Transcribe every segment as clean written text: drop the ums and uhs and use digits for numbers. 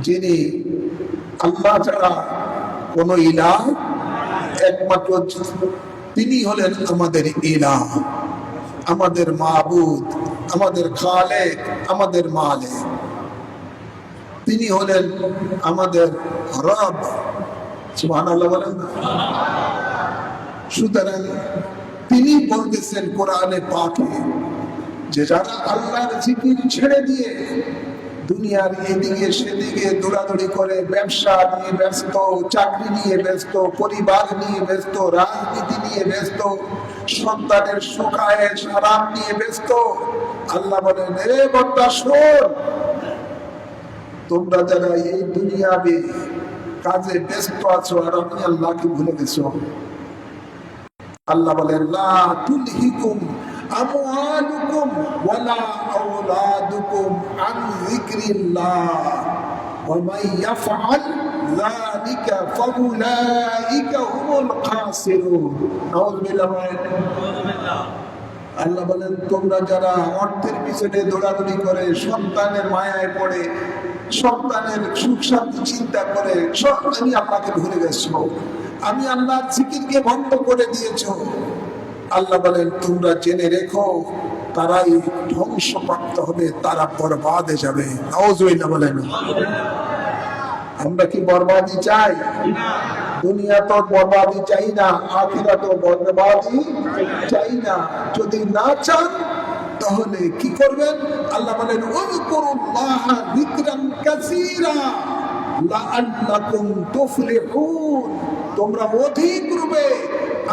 যিনি আল্লাহ ছাড়া কোন ইলাহ একমাত্র তিনি হলেন আমাদের ইলাহ, আমাদের মাবুদ, আমাদের খালেক, আমাদের মালিক। তিনি হলেন আমাদের রব। সুবহানাল্লাহ বলেন। সুতরাং তিনি বলতেছেন কোরআনে পাকে যে যারা আল্লাহর জিকির ছেড়ে দিয়ে দুনিয়ার এদিকে সেদিকে দৌড়াদৌড়ি করে, ব্যবসা নিয়ে ব্যস্ত, চাকরি নিয়ে ব্যস্ত, পরিবার নিয়ে ব্যস্ত, রাজনীতি নিয়ে ব্যস্ত, সন্তানের সুখায়েশ আরাম নিয়ে ব্যস্ত, আল্লাহ বলেন এ বান্দা শোন, তোমরা যারা এই দুনিয়াবে কাজে ব্যস্ত আছো আর আমি আল্লাহকে ভুলে গেছো। আল্লাহ বলেন লা তুলহিকুম আমওয়ালুকুম ওয়ালা আওলাদুকুম আন যিকরিল্লাহ ওয়া মান ইয়াফআল যালিকা ফাউলাইকা হুমুল খাসিরুন। নাউযুবিল্লাহ। আল্লাহ বলেন তোমরা যারা অর্থের পিছনে দৌড়াদৌড়ি করে, সন্তানের মায়ায় পড়ে, সন্তানের সুখ শান্তি চিন্তা করে আমি আল্লাহকে ভুলে গেছো, আমি আল্লাহর জিকিরকে বন্ধ করে দিয়েছো, আল্লাহ বলেন তোমরা জেনে রেখো তারাই ধ্বংসপ্রাপ্ত হবে, তারা বরবাদে যাবে। নাউযুবিল্লাহ বলেন। আমরা কি বরবাদি চাই? দুনিয়া তো বরবাদি চাই না, আখিরাত তো বরবাদি চাই না। যদি না চান তাহলে কি করবেন? আল্লাহ বলেন উযকুরুল্লাহ যিকরান কাসীরা লাআল্লাকুম তুফলিহুন। তোমরা অধিক রূপে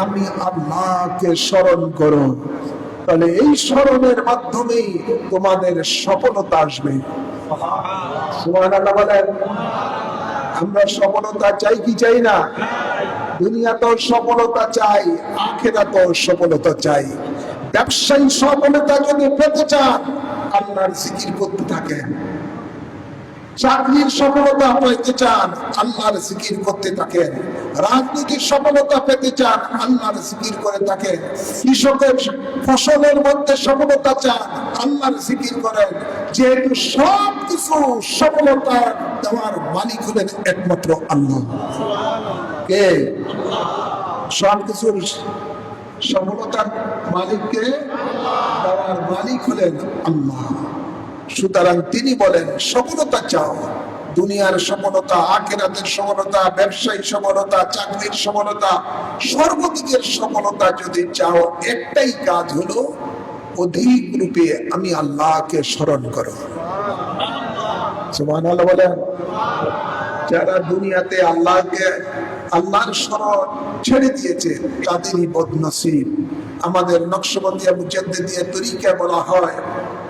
আমি আল্লাহকে স্মরণ করো, তাহলে এই স্মরণের মাধ্যমেই তোমাদের সফলতা আসবে। সুবহানাল্লাহ বলেন। আমরা সফলতা চাই কি চাই না? দুনিয়া তো সফলতা চাই, আখিরাত তো সফলতা চাই। ব্যবসায়ী সফলতা যদি পেতে চান আল্লাহর জিকির করতে থাকেন। চাকরির সফলতা পেতে চান আল্লাহর জিকির করতে থাকেন। রাজনীতির সফলতা পেতে চান আল্লাহর জিকির করে থাকেন। কৃষকের ফসলের মধ্যে সফলতা চান আল্লাহর জিকির করেন। যেহেতু সব কিছু সফলতা দেওয়ার মালিক হলেন একমাত্র আল্লাহ। কে? সব কিছুর সফলতার মালিককে দেওয়ার মালিক হলেন আল্লাহ। সুতরাং তিনি বলেন সফলতা চাও, দুনিয়ার সফলতা, আখিরাতের সফলতা, ব্যবসায়িক সফলতা, চাকরির সফলতা, সর্বদিকের সফলতা যদি চাও, একটাই কাজ হলো অধিক রূপে আমি আল্লাহকে স্মরণ করো। সুবহানাল্লাহ বলেন। যারা দুনিয়াতে আল্লাহর স্মরণ ছেড়ে দিয়েছে তাদেরই বদনসিব। আমাদের নকশবন্দিয়া মুজাদ্দিদিয়া তরিকায় বলা হয়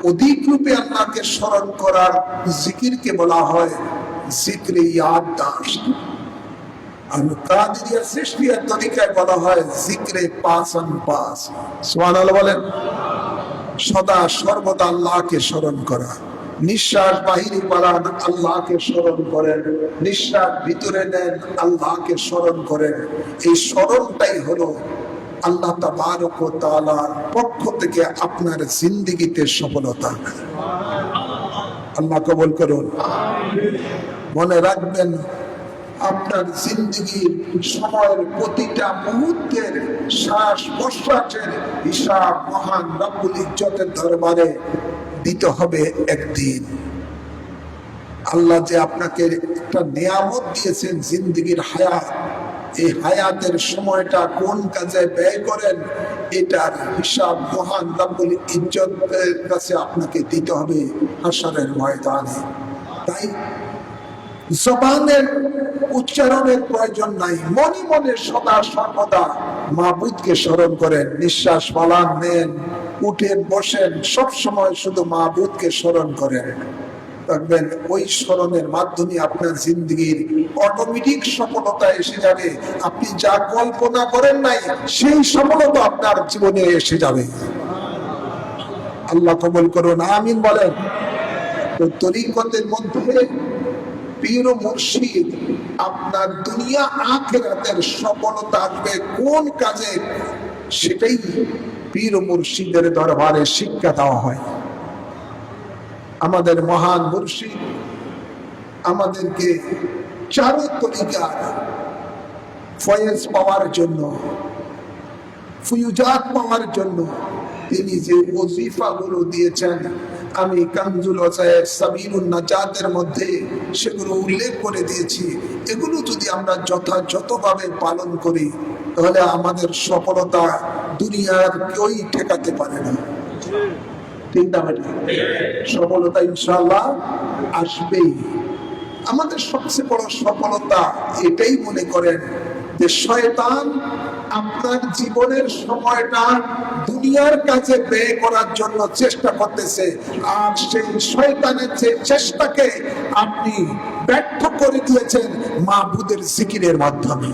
অধিক রূপে আল্লাহকে স্মরণ করার জিকিরকে বলা হয় জিকরে ইয়াদদাশত। আর কাদেরিয়া সৃষ্টিয়া তরিকায় বলা হয় জিকরে পাসন পাস। সুবহানাল্লাহ বলেন। সদা সর্বদা আল্লাহকে স্মরণ করা। নিঃশ্বাস বাহিরে বাড়ান আল্লাহকে স্মরণ করেন, নিঃশ্বাস ভিতরে নেন আল্লাহকে স্মরণ করেন। এই স্মরণটাই হলো আল্লাহ তাবারক ওয়া তাআলার পক্ষ থেকে আপনার জিন্দেগিতে সফলতা। আল্লাহ কবুল করুন। মনে রাখবেন আপনার জিন্দেগির সময়ের প্রতিটা মুহূর্তের শ্বাস প্রশ্বাসের হিসাব মহান রব্বুল ইজ্জতের দরবারে দিতে হবে একদিন। আল্লাহ যে আপনাকে একটা নিয়ামত দিয়েছেন জিন্দেগির হায়াত, এই হায়াতের সময়টা কোন কাজে ব্যয় করেন এটার হিসাব মহান রব্বুল ইজ্জতের কাছে আপনাকে দিতে হবে হাশরের ময়দানে। তাই জবানের উচ্চারণের প্রয়োজন নাই, মনে মনে সদা সর্বদা মাবুদকে স্মরণ করেন। নিঃশ্বাস ফলান, নেন, উঠেন, বসেন, সব সময় শুধু মাবুদকে স্মরণ করেন। দেখবেন ওই স্মরণের মাধ্যমে আপনার জিন্দেগির অটোমেটিক সফলতা এসে যাবে। আপনি যা কল্পনা করেন নাই সেই সফলতা আপনার জীবনে এসে যাবে। আল্লাহ কবুল করুন, আমিন বলেন। তো তরিকতের মধ্যে পীর ও মুর্শিদ আপনার দুনিয়া আখিরাতের সফলতা আসবে কোন কাজে, সেটাই পীর ও মুর্শিদের দরবারে শিক্ষা দেওয়া হয়। আমাদের মহান মুর্শিদ আমাদেরকে চারো তরিকার ফয়েজ পাওয়ার জন্য, ফুয়ুজাত পাওয়ার জন্য তিনি যে ওজিফাগুলো দিয়েছেন, আমি কানজুল ওয়াসায়ের সাবিলুন নাজাতের মধ্যে সেগুলো উল্লেখ করে দিয়েছি। এগুলো যদি আমরা যথাযথভাবে পালন করি তাহলে আমাদের সফলতা দুনিয়ার কেউই ঠেকাতে পারে না। ঠিক না বেটা? সফলতা ইনশাআল্লাহ আসবেই। আমাদের সবচেয়ে বড় সফলতা এটাই মনে করেন যে শয়তান আপনার জীবনের সময়টা দুনিয়ার কাছে ব্যয় করার জন্য চেষ্টা করতেছে, আর সেই শয়তানের যে চেষ্টাকে আপনি ব্যর্থ করে দিয়েছেন মাবুদের জিকিরের মাধ্যমে।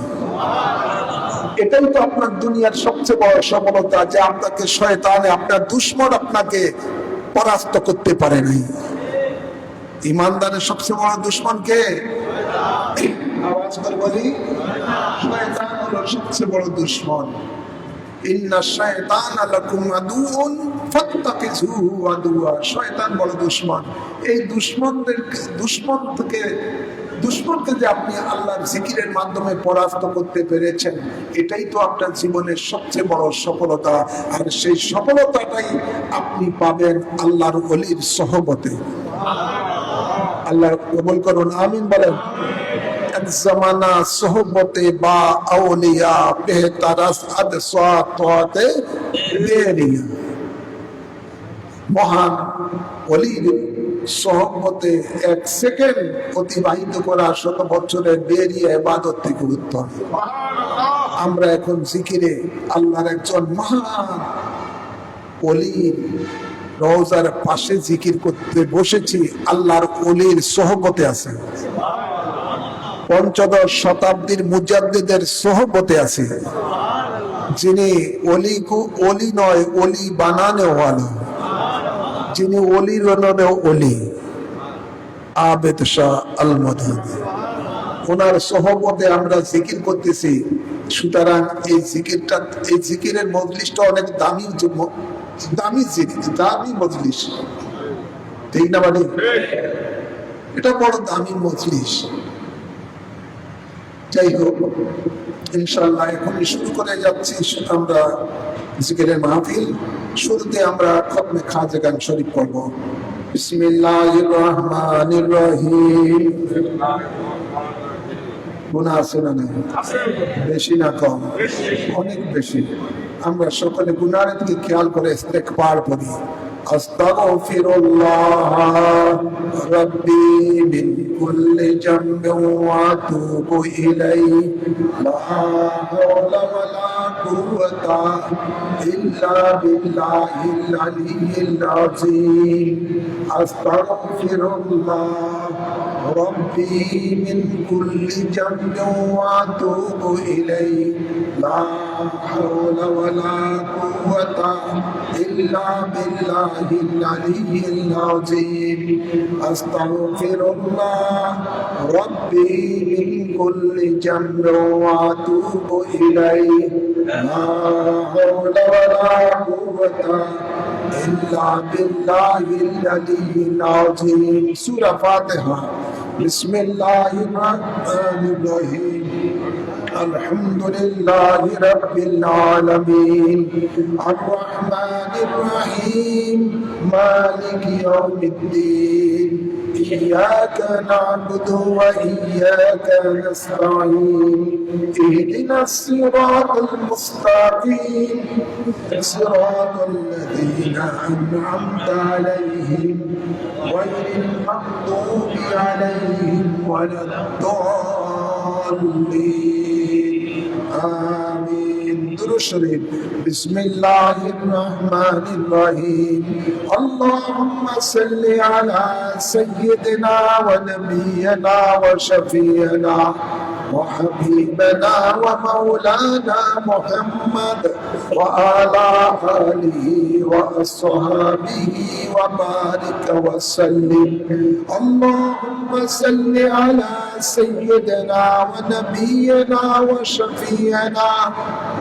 এটাই তো আপনার দুনিয়ার সবচেয়ে বড় সফলতা, যে আপনাকে শয়তান, আপনার দুশমন আপনাকে পরাস্ত করতে পারে নাই। ইমানদারের সবচেয়ে বড় দুশমন কে? আওয়াজ করে বলি, শয়তান হলো সবচেয়ে বড় দুশমন। ইন্না শায়তানা লাকুম আদুউন ফাত্তাকিজুহু আদুয়া। শয়তান বড় দুশমন। এই দুশমনকে যে আপনি আল্লাহর জিকিরের মাধ্যমে পরাস্ত করতে পেরেছেন, এটাই তো আপনার জীবনের সবচেয়ে বড় সফলতা। আর সেই সফলতাটাই আপনি পাবেন আল্লাহর ওলির সহবতে। আল্লাহ কবুল করুন, আমিন বলেন। এক জামানা সোহবতে বা আউলিয়া বেহতারাস আদসাতে দেরিয়া। মহান ওলির সোহবতে এক সেকেন্ড অতিবাহিত করা 100 বছরের বেরিয়ে ইবাদত থেকে উত্তম। আমরা এখন জিকিরে আল্লাহর একজন মহান ওলির রওজার পাশে জিকির করতে বসেছি। আল্লাহর ওলির সোহবতে আছে, 15 শতাব্দীর মুজাদ্দিদের সোহবতে আছে, যিনি ওলি নয়, ওলি বানানো ওয়ালা, যিনি ওলির ওলি, আবেদ শাহ আল মাদানী। ওনার সোহবতে আমরা জিকির করতেছি। সুতরাং এই জিকিরের মজলিসটা অনেক দামি জিকির, দামি মজলিস। ঠিক না মানে? এটা বড় দামি মজলিস। যাই হোক, ইনশাআল্লাহ এখনই শুরু করে যাচ্ছি আমরা জিকিরের মাহফিল। শুরুতে আমরা খতমে খাজা গান শরীফ পড়ব। বিসমিল্লাহির রহমানির রহিম। গুনাহ আছে না? বেশি না কম? অনেক বেশি। আমরা সকলে গুনাহের দিকে খেয়াল করে ইস্তেগফার পড়ি। আস্তাগফিরুল্লাহ রাব্বি মিন কুল্লি জামবিন ওয়া আতুবু ইলাইহি লা হাওলা ওয়ালা কুওয়াতা ইল্লা বিল্লাহিল আলিয়্যিল আযীম। আস্তাগফিরুল্লাহ রাব্বি মিন কুল্লি জামবিন ওয়া আতুবু ইলাইহি লা হাওলা ওয়ালা কুওয়াতা ইল্লা বিল্লাহিল আলিয়্যিল আযীম। আস্তাগফিরুল্লাহ রাব্বি মিন কুল্লি জামবিন ওয়া আতুবু ইলাইহি লা হাওলা ওয়ালা কুওয়াতা ইল্লা বিল্লাহিল আলিয়্যিল আযীম। সূরা ফাতিহা। বিসমিল্লাহির রহমানির রহিম। আলহামদুলিল্লাহি রাব্বিল আলামিন। আর রহমানির রহিম। মালিকি ইয়াউমিদ্দিন। ইয়্যাকা না'বুদু ওয়া ইয়্যাকা নাস্তাঈন। ইহদিনাস সিরাতাল মুস্তাকিম। সিরাতাল লাযীনা আন'আমতা আলাইহিম গায়রিল মাগদুবি আলাইহিম ওয়ালাদ-দাল্লিন। আমিন। দুরূদ শরীফ। বিসমিল্লাহির রহমানির রহিম। আল্লাহুম্মা সাল্লি আলা সাইয়্যিদিনা ওয়া নাবিয়িনা ওয়া শাফিয়িনা وحبيبنا ومولانا محمد وعلى آله وأصحابه وبارك وسلم. اللهم صل على سيدنا ونبينا وشفيعنا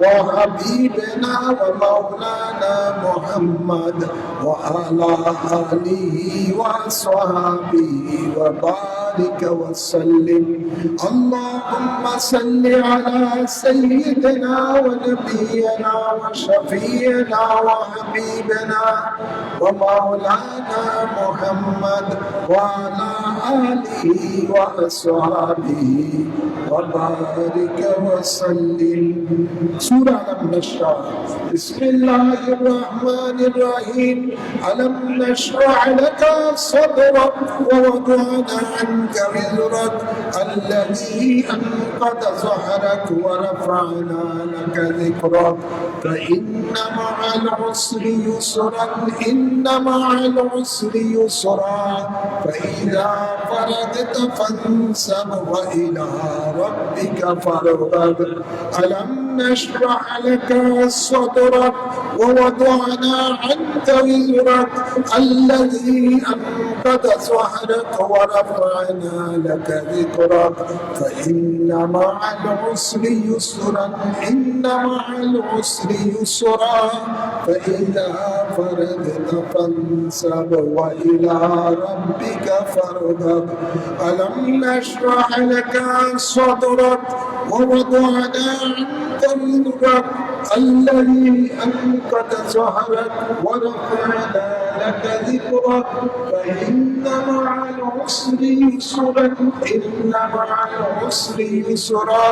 وحبيبنا ومولانا محمد وعلى آله وصحبه وبارك وسلم. اللهم صل على سيدنا ونبينا وشفيعنا وحبيبنا ومولانا محمد وعلى آله وصحبه وبارك وسلم. سورة النشر. بسم الله الرحمن الرحيم. ألم نشرح لك صدرك ووضعنا عنك وزرك الذي أنقض ظهرك ورفعنا لك ذكرك فإن مع العسر يسرا إن مع العسر يسرا فإذا فرغت فانصب وإلى ربك فارغب. ألم نشرح لك صدرك ووضعنا عنك وزرك الذي أنقض ظهرك ورفعنا لك ذكرك فإن مع العسر يسرا إن مع العسر يسرا فإذا فرغت فانصب وإلى ربك فارغب. ألم نشرح لك صدرك ووضعنا عنك وزرك الذي أنقض ظهرك ورفعنا لك ذكرك فإن مع العسر يسرا إن مع العسر يسرا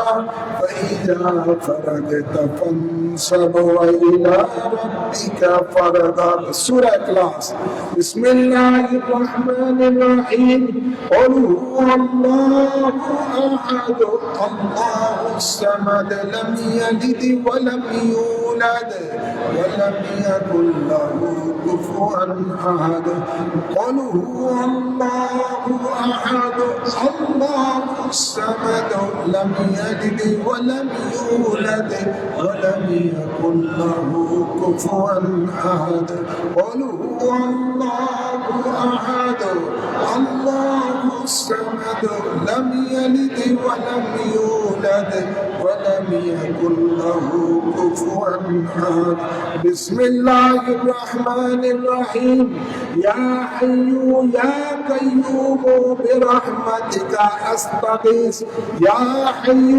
فإذا فرغت فانصب وإلى ربك فارغب. سورة إخلاص. بسم الله الرحمن الرحيم. قل هو الله أحد الله الصمد لم يلد ولم يولد ولم يكن له كفوا أحد. قل هو الله أحد الله الصمد لم يلد ولم يولد ولم يكن له كفوا أحد. قل هو الله أحد الله الصمد لم يلد ولم يولد ولم يكن له كفوا أحد. بسم الله الرحمن الرحيم. يا حي يا قيوم برحمتك أستغيث. يا حي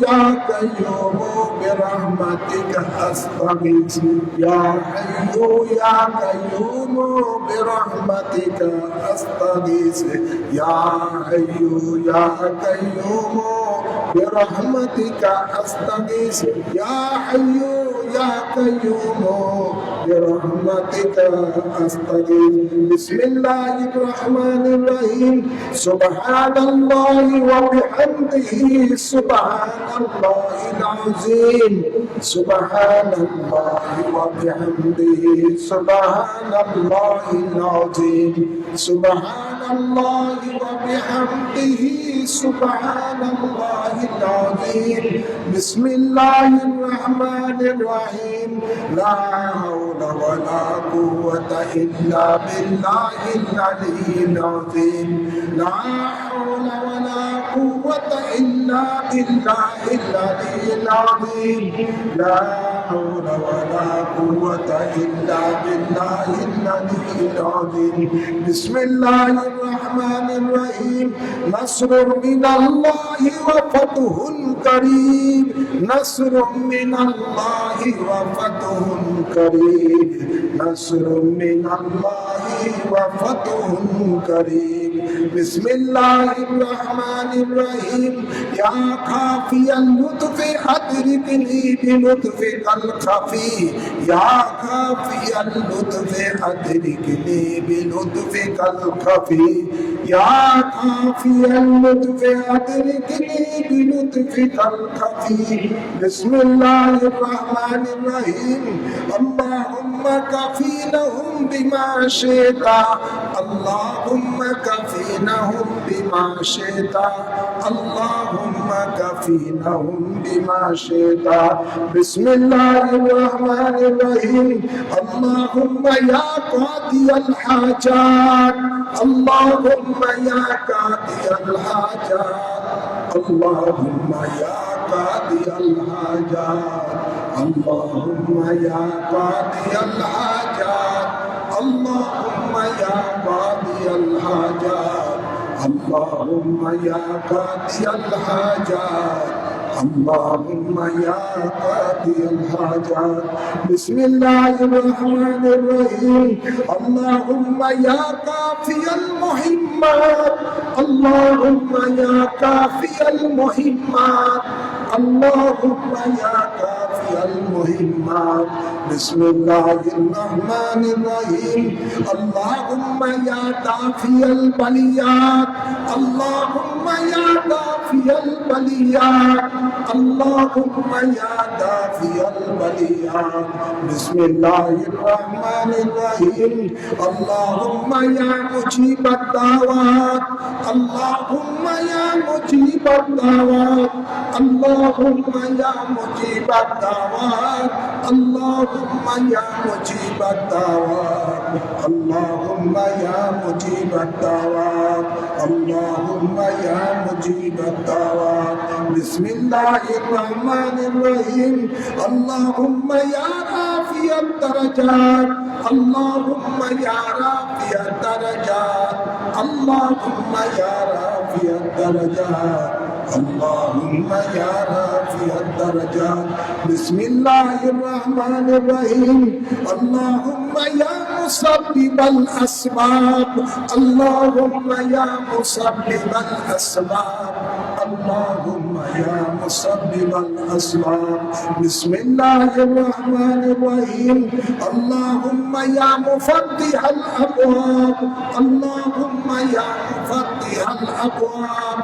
يا قيوم برحمتك أستغيث. يا حي يا قيوم برحمتك أستغيث. يا حي يا قيوم برحمتك أستغيث. يا حي يا قيوم برحمتك أستغيث. بسم الله الرحمن الرحيم. سبحان الله وبحمده سبحان الله العظيم. سبحان الله وبحمده سبحان الله العظيم. سبحان الله وبحمده سبحان الله العظيم. بسم الله الرحمن الرحيم. لا حول ولا قوة إلا بالله العلي العظيم. لا حول ولا قوة إلا بالله العلي العظيم. لا حول ولا قوة إلا بالله العلي العظيم. بسم الله الرحمن الرحيم. نصر من الله وفتح قريب. نصر من الله وفتح قريب. نصر من الله وفتح قريب. بسم الله الرحمن الرحيم. يا كافي اللطف أدركني بلطفك الخفي. يا كافي اللطف أدركني بلطفك الخفي. يا كافي اللطف أدركني بلطفك الخفي. بسم الله الرحمن الرحيم. اللهم كفينهم بما شئت اللهم كفينهم بما شئت اللهم كفينهم بما شئت بسم الله الرحمن الرحيم اللهم يا قاضي الحاجات اللهم يا قاضي الحاجات اللهم يا قاضي الحاجات اللهم يا قاضي الحاجات اللهم يا قاضي الحاجات اللهم يا قاضي الحاجات اللهم يا قاضي الحاجات بسم الله الرحمن الرحيم اللهم يا كافي المهمات اللهم يا كافي المهمات اللهم يا كافي المهمات بسم الله الرحمن الرحيم اللهم يا دافي البليات اللهم يا دافي البليات اللهم يا دافي البليات بسم الله الرحمن الرحيم اللهم يا مجيب الدعوات اللهم يا مجيب الدعوات اللهم يا مجيب الدعوات اللهم يا مجيب الدعوات اللهم يا مجيب الدعوات اللهم يا مجيب الدعوات بسم الله الرحمن الرحيم اللهم يا رافع الدرجات اللهم يا رافع الدرجات اللهم يا رافع الدرجات اللهم يا رافع الدرجات بسم الله الرحمن الرحيم اللهم يا مسبب الأسباب اللهم يا مسبب الأسباب اللهم يا مسبب الأسباب بسم الله الرحمن الرحيم اللهم يا مفتح الأبواب اللهم يا مفتح الأبواب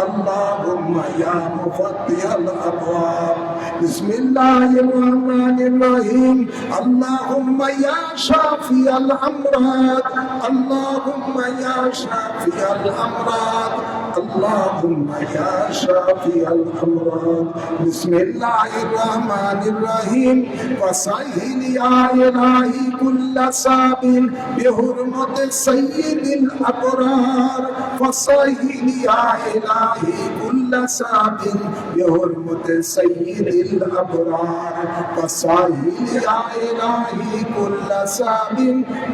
اللهم يا مفتح الأبواب بسم الله الرحمن الرحيم اللهم يا شافي الأمراض اللهم يا شافي الأمراض اللهم يا شافي الأمراض بسم الله الرحمن الرحيم وسهل يا إلهي كل صعب بحرمة سيد الأبرار فسهل يا إلهي كل صعب بحرمة سيد الأبرار فسهل يا إلهي كل صعب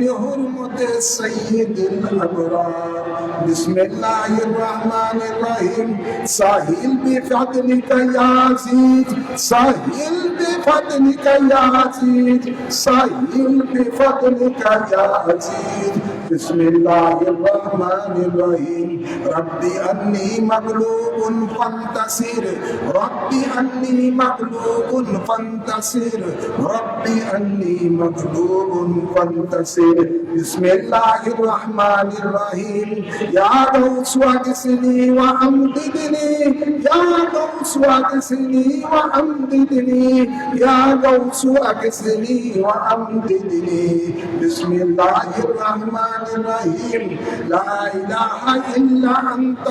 بحرمة سيد الأبرار بسم الله الرحمن الرحيم سهل بفضلك يا عزيز سهل بفضلك يا عزيز سهل بفضلك يا عزيز بسم الله الرحمن الرحيم ربي أني مغلوب فانتصر ربي أني مغلوب فانتصر ربي أني مغلوب فانتصر بسم الله الرحمن الرحيم يا غوث واغثني وأمددني يا غوث واغثني وأمددني يا غوث واغثني وأمددني بسم الله الرحمن الرحيم لا إله إلا أنت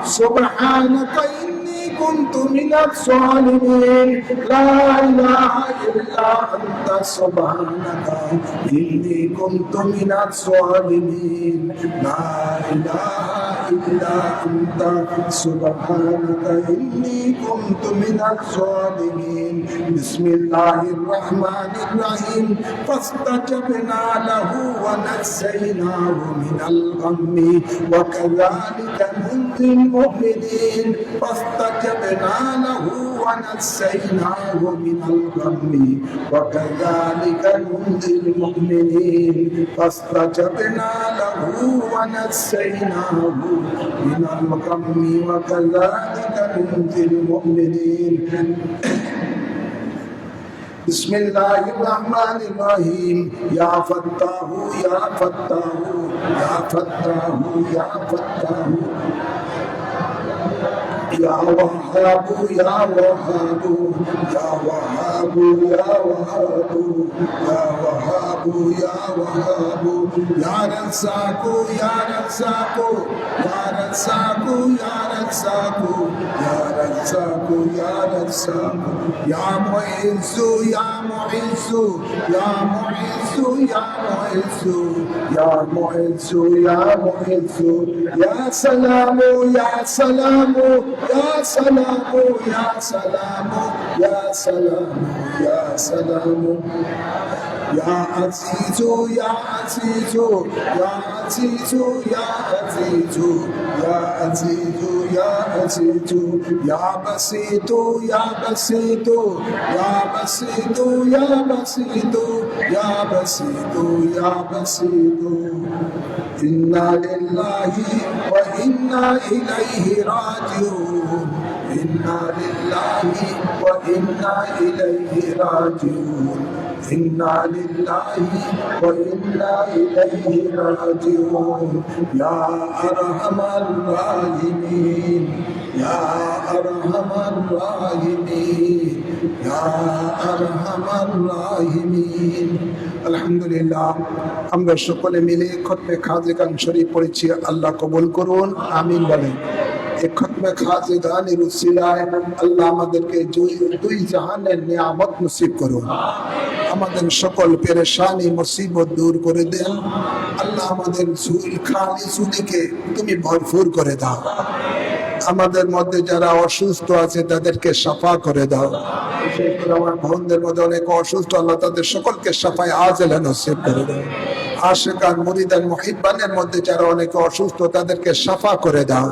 سبحانك إني كنت من الظالمين لا إله إلا أنت سبحانك إني كنت من الظالمين لا إله إلا أنت سبحانك إني كنت من الظالمين بسم الله الرحمن الرحيم فاستجبنا له ونجيناه من الغم وكذلك ننجي المؤمنين فاستجبنا له ونجيناه من الغم وكذلك ننجي المؤمنين فاستجبنا له ونجيناه من الغم وكذلك ننجي المؤمنين بسم الله الرحمن الرحيم يا فتاه يا فتاه يا فتاه يا فتاه Ya Wahhabu, Ya Wahhabu, Ya Wahhabu, Ya Wahhabu, Ya Wahhabu, Ya Wahhabu, Ya Razzaqu, Ya Razzaqu, Ya Razzaqu, Ya Razzaqu, Ya Razzaqu, Ya Razzaqu, Ya Mu'izzu, Ya Mu'izzu, Ya Mu'izzu, Ya Mu'izzu, Ya Mu'izzu, Ya Mu'izzu, Ya Salamu, Ya Salamu, Ya Salamu, Ya Salamu, Ya Salamu, Ya Salamu, Ya Azizu, Ya Azizu, Ya Azizu, Ya Azizu, Ya Azizu, Ya Azizu, Ya Basitu, Ya Basitu, Ya Basitu, Ya Basitu, Ya Basitu, Ya Basitu. Inna lillahi wa inna ilayhi raji'un. Inna lillahi wa inna ilayhi raji'un. Inna lillahi wa inna ilayhi raji'un. Ya arhamar rahimin, Ya arhamar rahimin, Ya arhamar rahimin. আলহামদুলিল্লাহ, আমরা সকলে মিলে খতমে খাজে গান শরীফ পড়েছি। আল্লাহ কবুল করুন, আমিন বলেন। এই খতমে খাজে গানের উসিলায় আল্লাহ আমাদেরকে দুই জাহানের নিয়ামত নসিব করুন। আমাদের সকল পেরেশানি মুসিবত দূর করে দেন। আল্লাহ আমাদের খালি ঝুলিকে তুমি ভরপুর করে দাও। আমাদের মধ্যে যারা অসুস্থ আছে তাদেরকে সাফা করে দাও। বিশেষ করে আমার বোনদের মধ্যে অনেক অসুস্থ, আল্লাহ তাদের সকলকে সাফায় আজেলা নসিব করে দাও। আশিকান মুরিদান মুহিব্বানের মধ্যে যারা অনেকে অসুস্থ তাদেরকে সাফা করে দাও।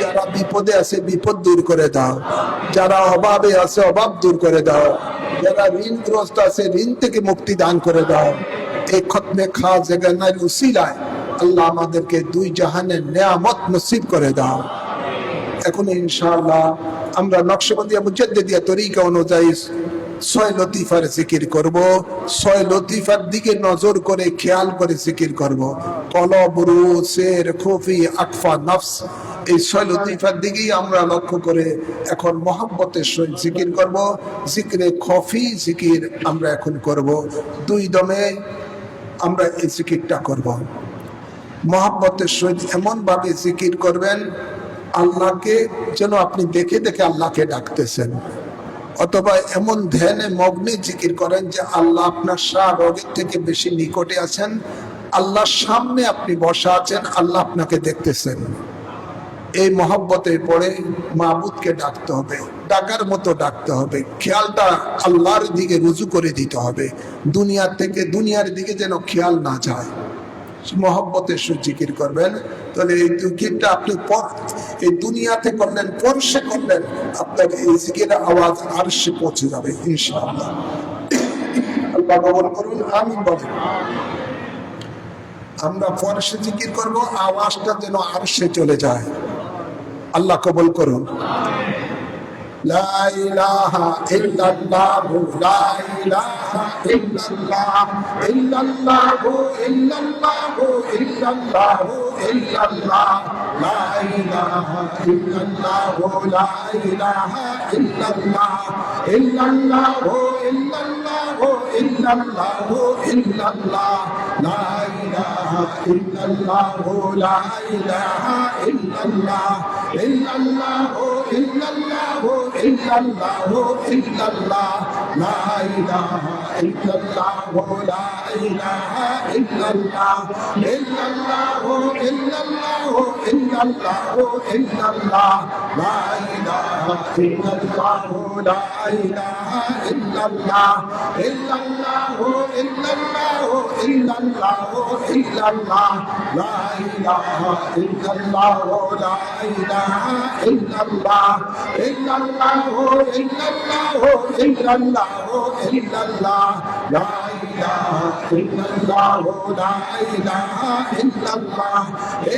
যারা বিপদে আছে বিপদ দূর করে দাও। যারা অভাবে আছে অভাব দূর করে দাও। যারা ঋণগ্রস্ত আছে ঋণ থেকে মুক্তি দান করে দাও। এই খতমে খাজে গানের উসিলায় আল্লাহ আমাদেরকে দুই জাহানের নিয়ামত নসিব করে দাও। এখন ইনশাআল্লাহ আমরা নকশবন্দিয়া মুজাদ্দিদিয়া তরিকা অনুযায়ী 6 লতিফার জিকির করব। 6 লতিফার দিকে নজর করে খেয়াল করে জিকির করব। কলব, রূহ, সের, খুফি, আকফা, নফস, এই 6 লতিফার দিকেই আমরা লক্ষ্য করে এখন মহব্বতের সহিত জিকির করব। জিকিরে খফি জিকির আমরা এখন করব। 2 দমে আমরা এই জিকিরটা করব। মহব্বতের সহিত এমন ভাবে জিকির করবেন আল্লাহকে যেন আপনি দেখে দেখে আল্লাহকে ডাকতেছেন, অথবা এমন ধ্যানে মগ্নে জিকির করেন যে আল্লাহ আপনার শাহরগের থেকে বেশি নিকটে আছেন। আল্লাহর সামনে আপনি বসা আছেন, আল্লাহ আপনাকে দেখতেছেন। এই মহব্বতের পরে মাবুদকে ডাকতে হবে, ডাকার মতো ডাকতে হবে। খেয়ালটা আল্লাহর দিকে রুজু করে দিতে হবে। দুনিয়ার দিকে যেন খেয়াল না যায়। মহব্বতের সহিত জিকির করবেন। তাহলে এই জিকিরটা আপনি এই দুনিয়াতে করলেন, পরশে করলেন, আপনার এই জিকিরের আওয়াজ আরশে পৌঁছে যাবে ইনশাআল্লাহ। আল্লাহ কবুল করুন, আমিন বলেন। আমরা পরশে জিকির করব, আওয়াজটা যেন আরশে চলে যায়। আল্লাহ কবুল করুন। লা ইলাহা ইল্লাল্লাহু, লা ইলাহা ইল্লাল্লাহ, ইল্লাল্লাহু, ইল্লাল্লাহু, ইল্লাল্লাহু, ইল্লাল্লাহ, লা ইলাহা ইল্লাল্লাহু, লা ইলাহা ইল্লাল্লাহ, ইল্লাল্লাহু, ইল্লাল্লাহু, ইল্লাল্লাহু, ইল্লাল্লাহ, লা ইলাহা ইল্লাল্লাহু, লা ইলাহা ইল্লাল্লাহ, ইল্লাল্লাহু, ইল্লাল্লাহু, ইল্লাল্লাহু, ইল্লাল্লাহ, লা ইলাহা ইল্লাল্লাহু, লা ইলাহা ইল্লাল্লাহ, ইল্লাল্লাহু, ইল্লাল্লাহু, ইল্লাল্লাহু, ইল্লাল্লাহ, লা ইলাহা ইল্লাল্লাহু, লা ইলাহা ইল্লাল্লাহ, ইল্লাল্লাহু, ইল্লাল্লাহু, ইল্লাল্লাহু, ইল্লাল্লাহ, লা ইলাহা ইল্লাল্লাহু, লা ইলাহা ইল্লাল্লাহ, ইল্লাল্লাহু, ইল্লাল্লাহু, ইল্লাল্লাহু, ইল্লাল্লাহ, লা ইলাহা ইল্লাল্লাহু, লা ইলাহা ইল্লাল্লাহ,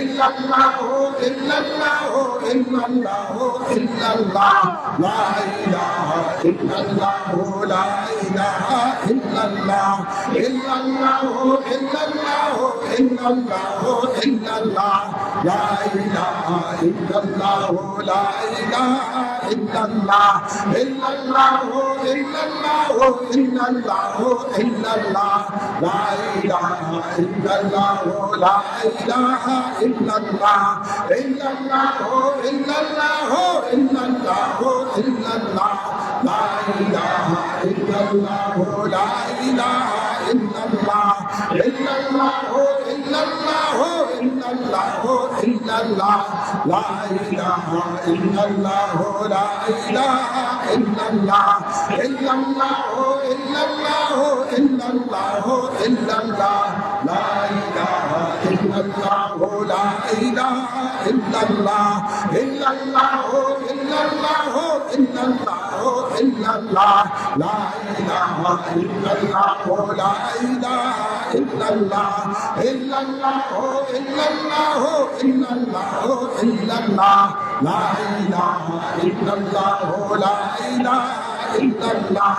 ইল্লাল্লাহু, ইল্লাল্লাহু, ইল্লাল্লাহু, ইল্লাল্লাহ, লা ইলাহা ইল্লাল্লাহু, লা ইলাহা ইল্লাল্লাহ, ইল্লাল্লাহু, ইল্লাল্লাহু, ইল্লাল্লাহু, ইল্লাল্লাহ, লা ইলাহা ইল্লাল্লাহ লা ইলাহা ইল্লাল্লাহ ইল্লাল্লাহু ইল্লাল্লাহু ইল্লাল্লাহু ইল্লাল্লাহ লা ইলাহা ইল্লাল্লাহ লা ইলাহা ইল্লাল্লাহ ইল্লাল্লাহু ইল্লাল্লাহু ইল্লাল্লাহু ইল্লাল্লাহ লা ইলাহা ইল্লাল্লাহ লা ইলাহা ইল্লাল্লাহ ইল্লাল্লাহু ইল্লাল্লাহু ইল্লাল্লাহু ইল্লাল্লাহ লা ইলাহা ইল্লাল্লাহ লা ইলাহা ইল্লাল্লাহ ইল্লাল্লাহু ইল্লাল্লাহু ইল্লাল্লাহু ইল্লাল্লাহ লা ইলাহা ইল্লাল্লাহ লা ইলাহা ইল্লাল্লাহ ইল্লাল্লাহু ইল্লাল্লাহু ইল্লাল্লাহু ইল্লাল্লাহ লা ইলাহা ইল্লাল্লাহ লা ইলাহা ইল্লাল্লাহ ইল্লাল্লাহু ইল্লাল্লাহু ইল্লাল্লাহু ইল্লাল্লাহ লা ইলাহা ইল্লাল্লাহ লা ইলাহা ইল্লাল্লাহ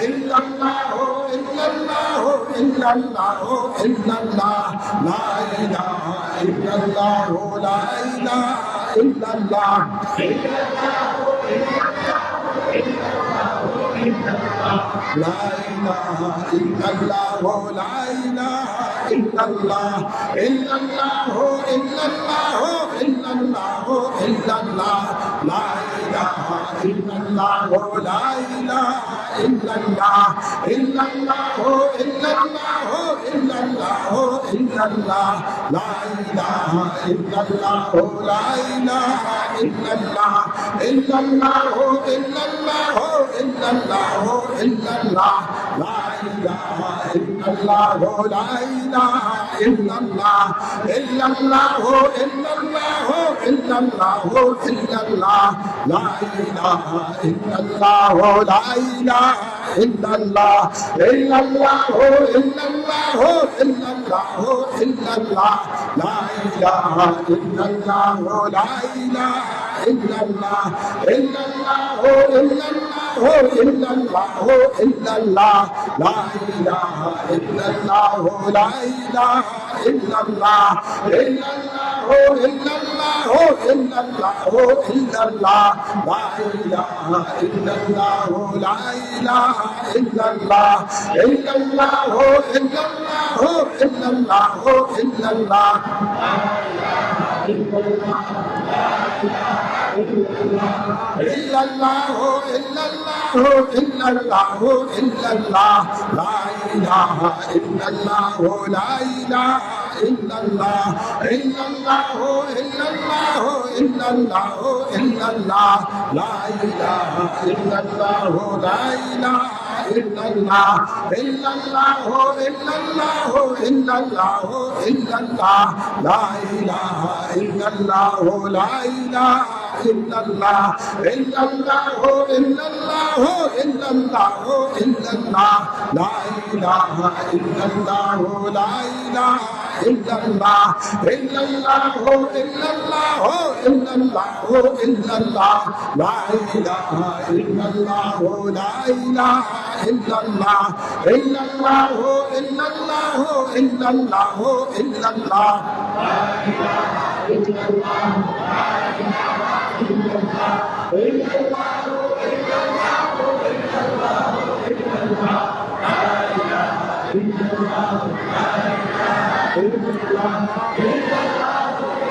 ইল্লাল্লাহু ইল্লাল্লাহু ইল্লাল্লাহু ইল্লাল্লাহ লা ইলাহা ইল্লাল্লাহ লা ইলাহা ইল্লাল্লাহ ইল্লাল্লাহু لا إله إلا الله لا إله إلا الله إلا الله إلا الله إلا الله إلا الله لا إله إلا الله لا إله إلا الله إلا الله إلا الله إلا الله إلا الله لا إله إلا الله لا إله إلا الله إلا الله إلا الله إلا الله إلا الله لا إله إلا الله لا إله إلا الله إلا الله إلا الله إلا الله إلا الله لا إله إلا الله لا إله إلا الله إلا الله إلا الله إلا الله إلا الله لا إله إلا الله لا إله إلا الله إلا الله إلا الله إلا الله إلا الله لا إله إلا الله لا إله إلا الله إلا الله إلا الله إلا الله إلا الله لا إله إلا الله لا إله إلا الله إلا الله إلا الله إلا الله إلا الله لا إله إلا الله إلا الله إلا الله إلا الله إلا الله لا إله إلا الله لا إله إلا الله إلا الله إلا الله إلا الله إلا الله لا إله إلا الله لا إله إلا الله إلا الله إلا الله إلا الله إلا الله لا إله إلا الله لا إله إلا الله إلا الله إلا الله إلا الله إلا الله لا إله إلا الله لا إله إلا الله إلا الله إلا الله إلا الله إلا الله لا إله إلا الله لا إله إلا الله إلا الله إلا الله إلا الله إلا الله لا إله إلا الله لا إله إلا الله إلا الله إلا الله إلا الله إلا الله لا إله إلا الله لا إله إلا الله إلا الله إلا الله إلا الله لا إله إلا الله لا إله إلا الله إلا الله إلا الله إلا الله إلا الله لا إله إلا الله لا إله إلا الله إلا الله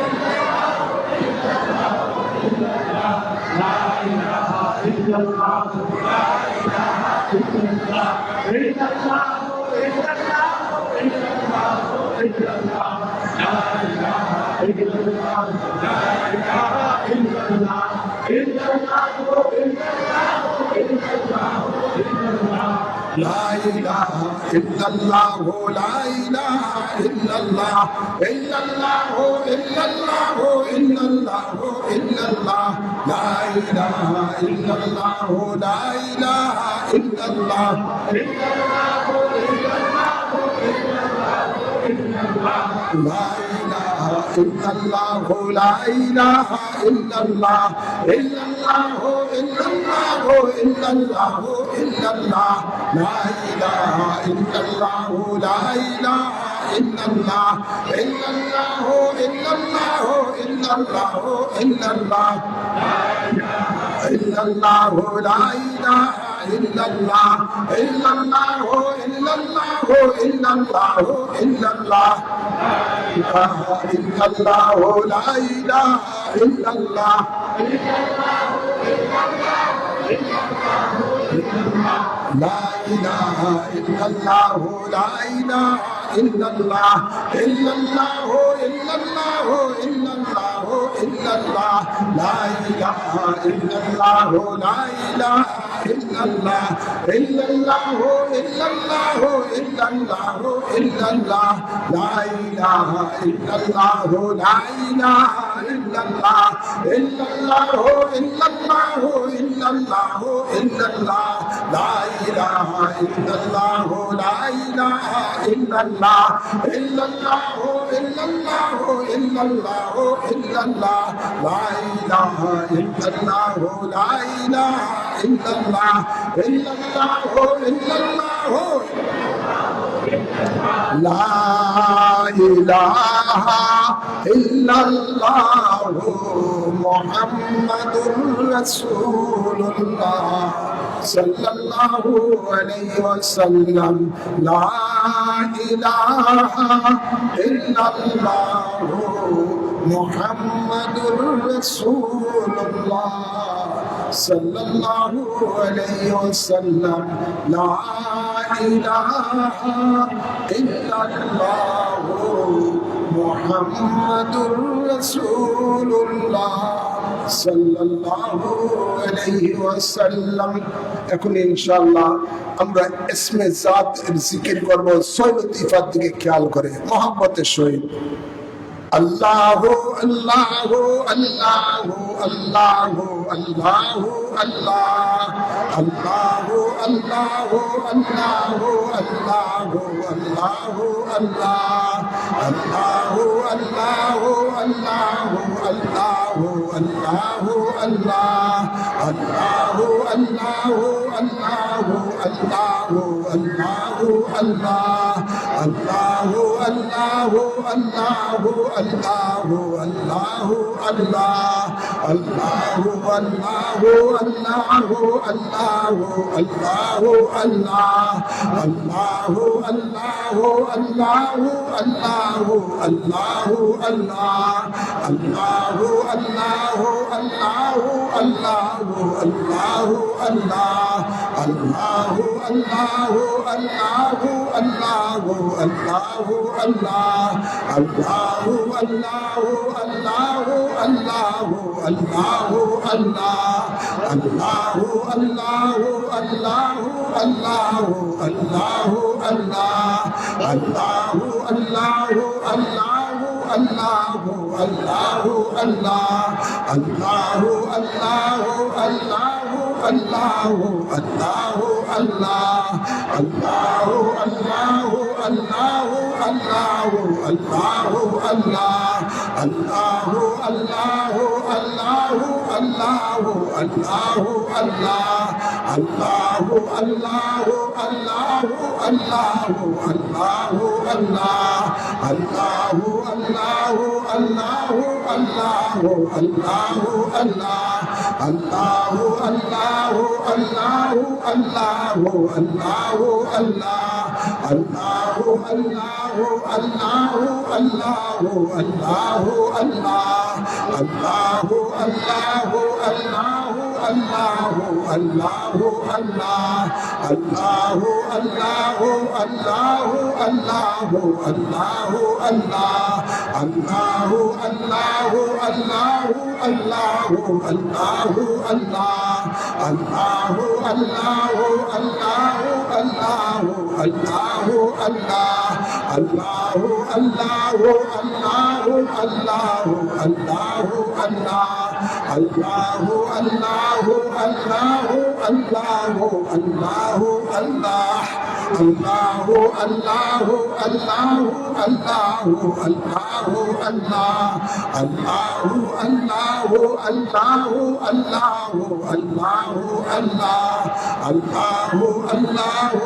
إلا الله إلا الله إلا الله لا إله إلا الله لا إله إلا الله إلا الله إلا الله إلا الله إلا الله لا إله إلا الله لا إله إلا الله إلا الله إلا الله إلا الله إلا الله لا إله إلا الله لا إله إلا الله إلا الله إلا الله إلا الله إلا الله لا إله إلا الله لا إله إلا الله إلا الله إلا الله illallah, illallah, illallah, la ilaha illallah, illallah, illallah, illallah, illallah, illallah, la ilaha illallah. لا إله إلا الله لا إله إلا الله إلا الله إلا الله إلا الله إلا الله لا إله إلا الله لا إله إلا الله إلا الله إلا الله إلا الله إلا الله لا إله إلا الله لا إله إلا الله إلا الله إلا الله إلا الله إلا الله لا إله إلا الله لا إله إلا الله إلا الله إلا الله إلا الله إلا الله لا إله إلا الله لا إله إلا الله إلا الله إلا الله لا إله إلا الله محمد رسول الله صلى الله عليه وسلم لا إله إلا الله محمد رسول الله صلى الله عليه وسلم لا إله إلا الله محمد رسول الله সাল্লাল্লাহু আলাইহি ওয়াসাল্লাম। এখন ইনশাআল্লাহ আমরা ইসমে জাত এর জিকির করব, ছয় লতিফার দিকে খেয়াল করে মহব্বতের সহিত। আল্লাহু আল্লাহু আল্লাহু আল্লাহু আল্লাহু আল্লাহ আল্লাহু আল্লাহু আল্লাহু আল্লাহু আল্লাহু আল্লাহ আল্লাহু আল্লাহু আল্লাহু আল্লাহু আল্লাহু আল্লাহ আল্লাহু আল্লাহু আল্লাহু আল্লাহু আল্লাহু আল্লাহ আল্লাহু আল্লাহু আল্লাহু আল্লাহু আল্লাহু আল্লাহ আল্লাহু আল্লাহু আল্লাহু আল্লাহু আল্লাহু আল্লাহ আল্লাহু আল্লাহু আল্লাহু আল্লাহু আল্লাহু আল্লাহ আল্লাহু আল্লাহু আল্লাহু আল্লাহু আল্লাহু আল্লাহ আল্লাহু আল্লাহু আল্লাহু আল্লাহু আল্লাহু আল্লাহ আল্লাহু আল্লাহু আল্লাহু আল্লাহু আল্লাহু আল্লাহ আল্লাহু আল্লাহু আল্লাহু আল্লাহু আল্লাহু আল্লাহ আল্লাহু আল্লাহু আল্লাহু আল্লাহু আল্লাহু আল্লাহ আল্লাহু আল্লাহু আল্লাহু আল্লাহু আল্লাহু আল্লাহ আল্লাহু আল্লাহু আল্লাহু আল্লাহু আল্লাহু আল্লাহ আল্লাহু আল্লাহু আল্লাহু আল্লাহু আল্লাহু আল্লাহ আল্লাহু আল্লাহু আল্লাহু আল্লাহু আল্লাহু আল্লাহ আল্লাহু আল্লাহু আল্লাহু আল্লাহু আল্লাহু আল্লাহ আল্লাহু আল্লাহু আল্লাহু আল্লাহু আল্লাহু আল্লাহ আল্লাহু আল্লাহু আল্লাহু আল্লাহু আল্লাহু আল্লাহ আল্লাহু আল্লাহু আল্লাহু আল্লাহু আল্লাহু আল্লাহ আল্লাহু আল্লাহু আল্লাহু আল্লাহু আল্লাহু আল্লাহ আল্লাহু আল্লাহু আল্লাহু আল্লাহু আল্লাহু আল্লাহ আল্লাহু আল্লাহু আল্লাহু আল্লাহু আল্লাহু আল্লাহ আল্লাহু আল্লাহু আল্লাহু আল্লাহু আল্লাহু আল্লাহ আল্লাহু আল্লাহু আল্লাহু আল্লাহু আল্লাহু আল্লাহ আল্লাহু আল্লাহু আল্লাহু আল্লাহু আল্লাহু আল্লাহ আল্লাহু আল্লাহু আল্লাহু আল্লাহু আল্লাহু আল্লাহ আল্লাহু আল্লাহু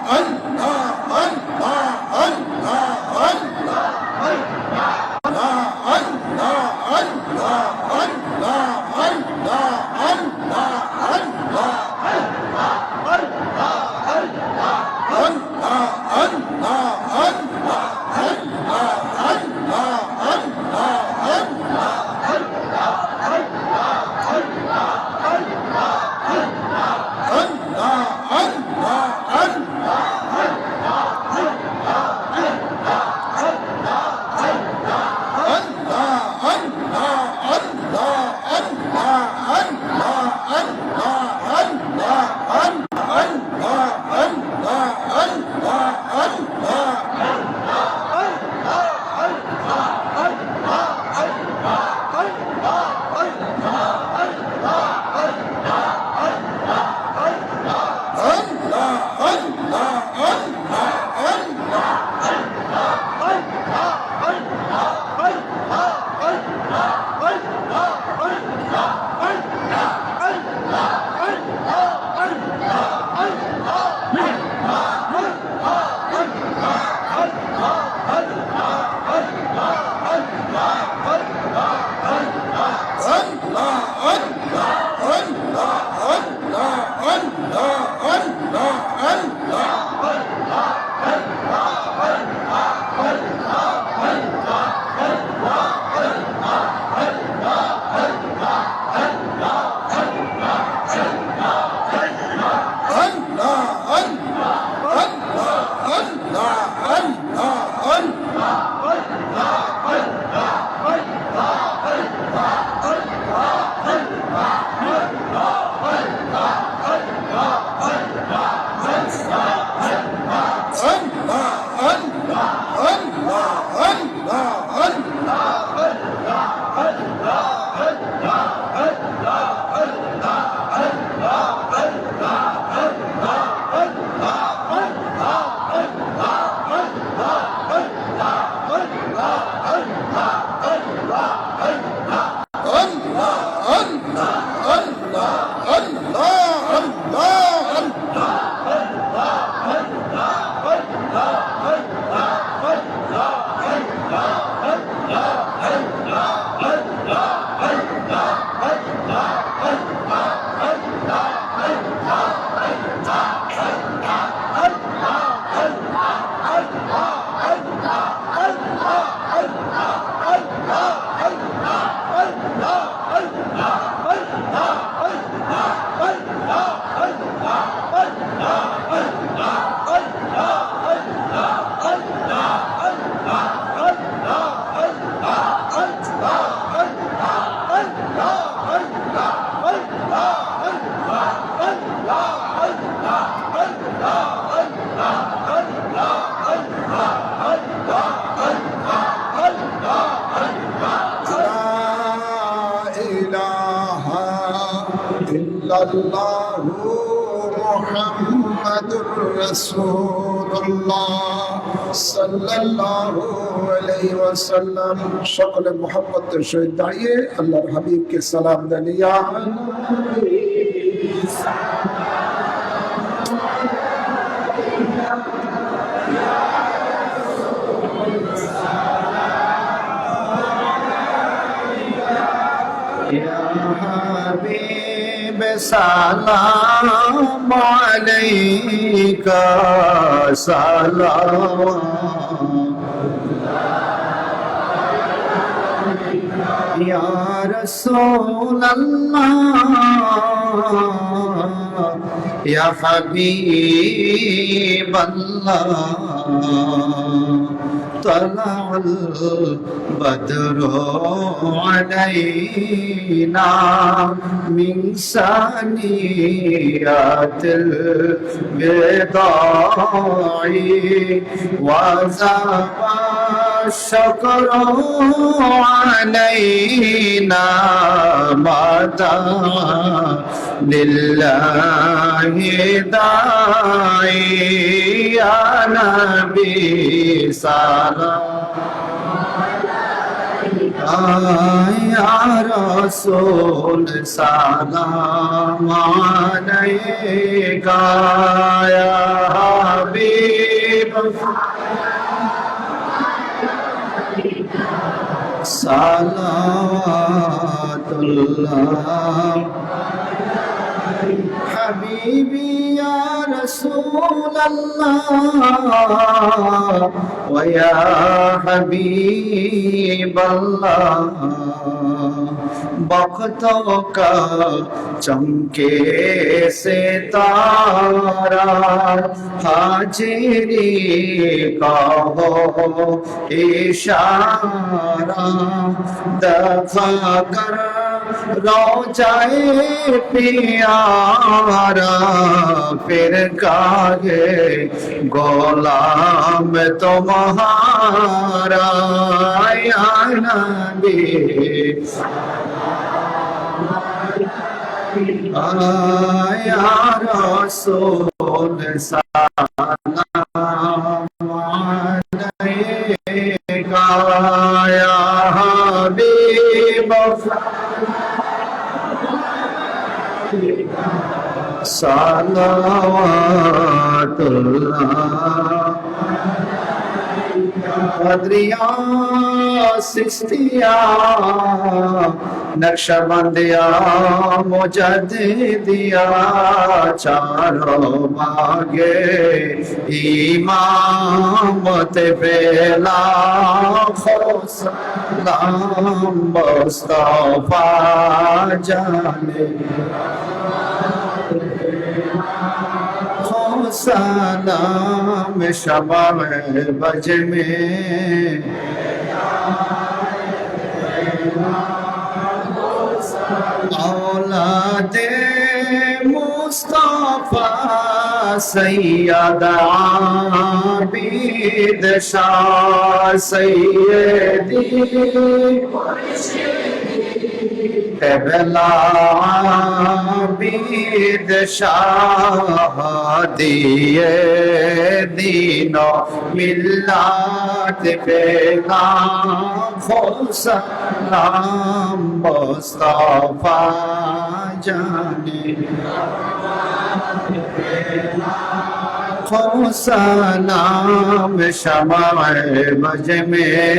ইল্লাল্লাহু মুহাম্মাদুর রাসূলুল্লাহ সাল্লাল্লাহু আলাইহি ওয়াসাল্লাম। সকলে মুহাব্বতের সহিত দাঁড়িয়ে আল্লাহর হাবিবকে সালাম দেন। ইয়া হাবিব সালাম আলাইকা সালাম ইয়া রাসূলুল্লাহ ইয়া হাবিবাল্লাহ طلع البدر علينا من ثنيات الوداع وذاب الشكر علينا ما دعا لله داعي يا نبي يا رسول سلام عليك يا حبيب صلوات الله حبيبي يا رسول الله ويا حبيب الله वक्तों का चमके सितारा हाजिरी का हो इशारा दफा कर रोजाए प्यारा फिर काहे गोलाम तुम्हारा या नबी या रसूल सलाम अलैका या हबीब सलावतुल्लाह बद्रिया सिस्तिया नक्शबंदिया मुजद्दिदिया चारों भागे इमामत बेला सलाम मुस्तफा जाने सलाम शबा बज में औलादे मुस्तफा सैयद आबिद शाह सैयदी बीद शाह दिए दीनो मिल्लात पे सलाम मुस्तफा जाने सलाम शमा बज में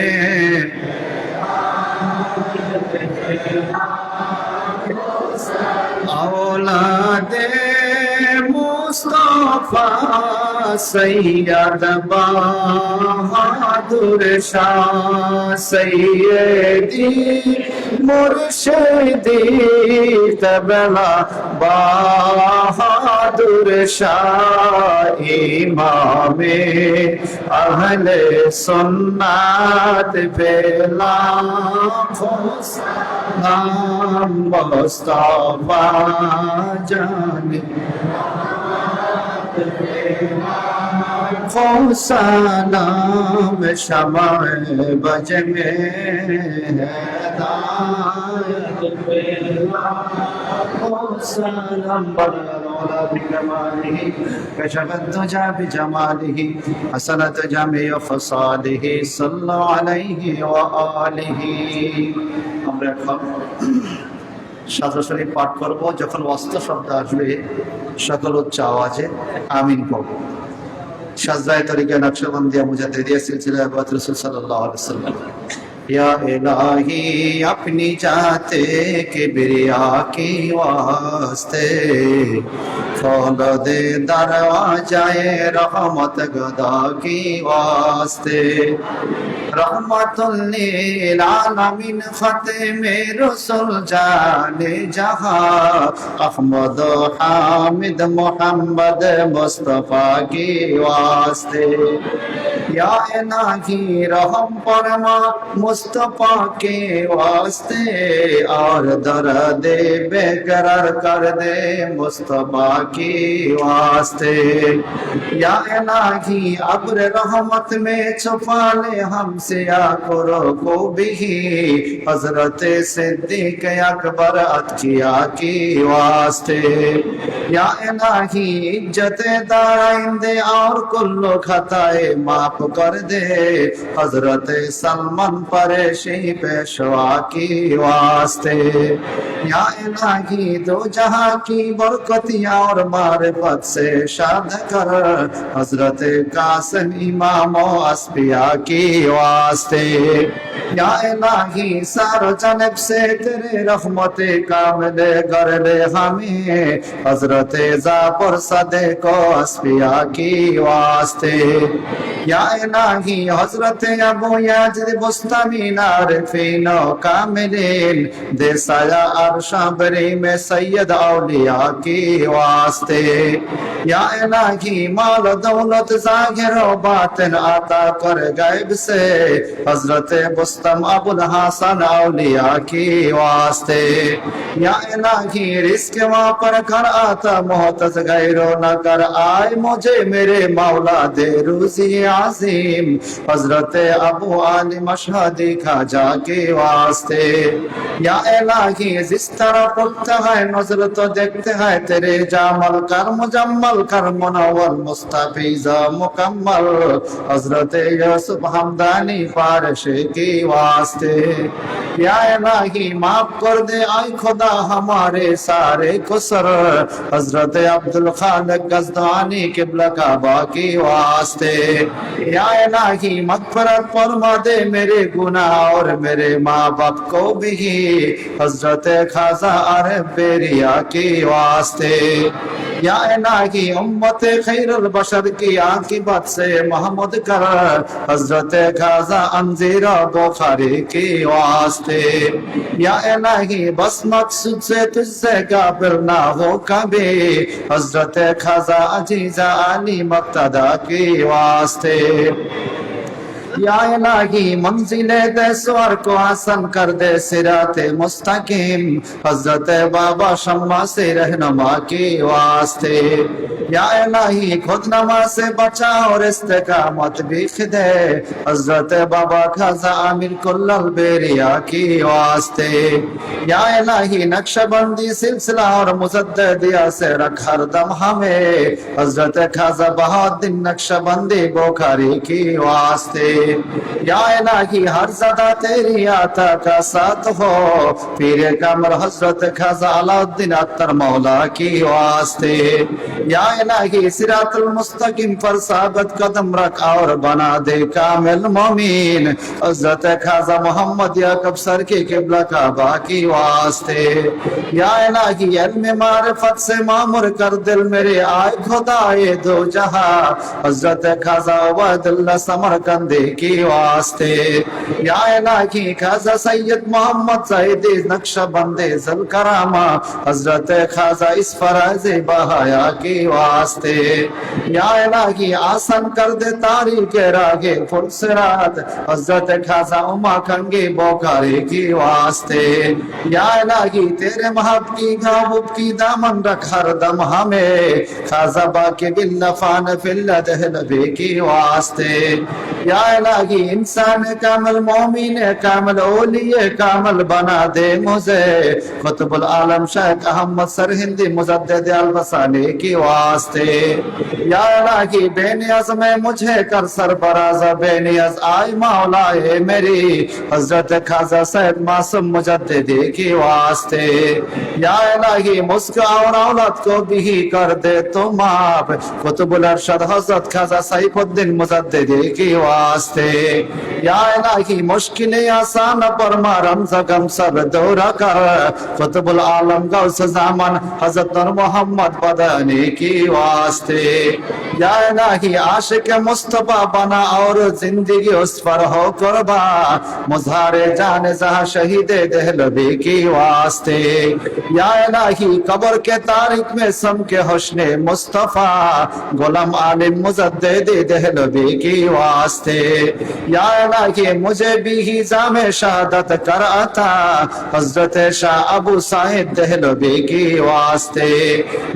औलादे मुस्तफा सैयद बहादुर शाह सैयदी मुर्शिदी तबला बहादुर शाह इमामे अहले सुन्नत पे लाखों सलाम मुस्तफा जाने लाखों सलाम शमाए बज में हिदायत पे लाखों सलाम बरमौला बिकमालिही कशफत दुजा बिजमालिही हसनत जमीअ फसालिही सल्लल्लाहु अलैहि व आलिही। আমরা এখন সাজদা শরীফ পাঠ করব। যখন ওয়াস্ত শব্দ আসবে সকল উচ্চ আওয়াজে আমিন পড়ব। সাজদায়ে তরিকা নকশবন্দিয়া মুজাদ্দিদিয়া সিলসিলা বাত রাসূল সাল্লাল্লাহু আলাইহি ওয়াসাল্লাম। या इलाही अपनी जाते किबरिया की वास्ते खोल दे दरवाजाए रहमत गदा की वास्ते रहमतुल लिल आलमीन खत्मे रसूल जाने जहां अहमद हामिद मोहम्मद मुस्तफा की वास्ते या इलाही रहम फरमा मुस्तफा के वास्ते और दर्द बेकरार कर दे मुस्तफा के वास्ते या इलाही अब्र रहमत में छुपा ले हमसे या करो को भी हजरत सिद्दीक अकबर अतकिया की वास्ते या इलाही इज्जत दाइंदे और कुल्लो खताए माफ कर दे हजरत सलमान परेशी पेशवा की वास्ते या इलाही दो जहां की बरकतियां और मारिफत से शाद कर हजरत कासिम इमाम अस्पिया की वास्ते या इलाही सारो जनब से तेरे रहमत कामिल कर ले हमें हजरत जाफर सदको अस्पिया की वास्ते या इलाही हजरत अबू याजिद बुस्तामी नारिफीन कामिलीन दे साया अर्शा बरी में सैयद औलिया की वास्ते या इलाही माल दौलत जाहिर व बातिन आता कर गायब से हजरत बुस्तम अबुल हसन औलिया की वास्ते या इलाही रिस्क वहाँ पर कर आता मोहतज गैरो न कर आए मुझे मेरे मौला दे रूज़ी आज़ीम हजरत अबू आली मशहदी खाजा के वास्ते या इलाही जिस तरह पुख्ता है नजर तो देखते हैं तेरे जामल कर मुजम्मल कर मुनव्वर मुस्तफीज़ा मुकम्मल हजरत यूसुफ हमदानी फारशी की वास्ते या इलाही माफ कर दे आए खुदा हमारे सारे कुसर हजरत अब्दुल खालिक गज़दानी किबला काबा की वास्ते या इलाही मग़फ़िरत फरमा दे मेरे गुनाह और मेरे माँ बाप को भी हजरत खाजा अरब बेरिया की वास्ते या इलाही उम्मत खैरुल बशर की आकिबत से महमूद कर हजरत खाजा अंजीरा बुखारी की वास्ते या इलाही बस मकसूद से तुझसे काबिल ना हो कभी हजरत खाजा अजीजा अली मक्तदा की वास्ते या इलाही मंजिले दे स्वर को आसन कर दे सिराते मुस्तकीम हजरत बाबा शम्मा से रहनुमा की वास्ते या इलाही खुद नमा से बचा और इस्तिकामत भी दे हजरत बाबा खाजा आमिर कुल्लल बेरिया की वास्ते या इलाही नक्शबंदी सिलसिला और मुजद्दिदिया से रख हरदम हमें हजरत खाजा बहाउद्दीन नक्शबंदी बुखारी की वास्ते या इलाही हर सदा तेरी आता का साथ हो पीर कमर हजरत खाजा अलाउद्दीन अत्तर मौला की वास्ते या इलाही सिरातुल मुस्तकीम पर साबित कदम रख और बना दे कामिल मोमीन हजरत खाजा मोहम्मद याकूब सर के किबला काबा की वास्ते या इलाही इल्म मारिफत से मामूर कर दिल मेरे आए खुदाए दो जहां हजरत खाजा उबैदुल्लाह समरकंदी की वास्ते या इलाही खाजा सैयद मोहम्मद सईदी नक्शबंदी ज़ुल करामा हजरत खाजा इस फराज़ बहाया की वास्ते वास्ते। या इलाही आसान कर दे तारीख रागे फुरसरात हजरत खाजा उमा कंगे बोकारे की वास्ते। या इलाही तेरे महब की गाबुब की दामन रख हर दम हमें खाजा बाके बिल्लफान फिल्लदहलबे की वास्ते। या इलाही इंसान कामल मोमिन कामल ओलिए कामल बना दे मुझे कुतुबुल आलम शेख अहमद सरहिंदी मुजद्दिद अलबसानी की वास्ते। या इलाही बेनियाज में मुझे कर सरफराज बेनियाज आई मौलाए मेरी हजरत खाजा सैयद मासूम मुजद्दिदी की वास्ते। या इलाही मुस्क और औलाद को भी कर दे तुम आप कुतुबुल अरशद हजरत खाजा सैफुद्दीन मुजद्दिदी की वास्ते। या इलाही मुश्किलें आसान फरमा रमज़ गम सब दूर कर कुतुबुल आलम गौस ज़मान हजरत नूर मोहम्मद बदनी की वास्ते। या इलाही आशिक मुस्तफा बना और जिंदगी उस पर हो कुर्बा मुज़हारे जान जहां शहीद दहलवी की वास्ते। या इलाही कब्र के तारीख में सम के हुस्ने मुस्तफा गुलाम आलिम मुजद्दिदी दहलवी की वास्ते। या इलाही मुझे भी हिज़ा में शहादत कर अता हजरत शाह अबू साहिद दहलवी की वास्ते।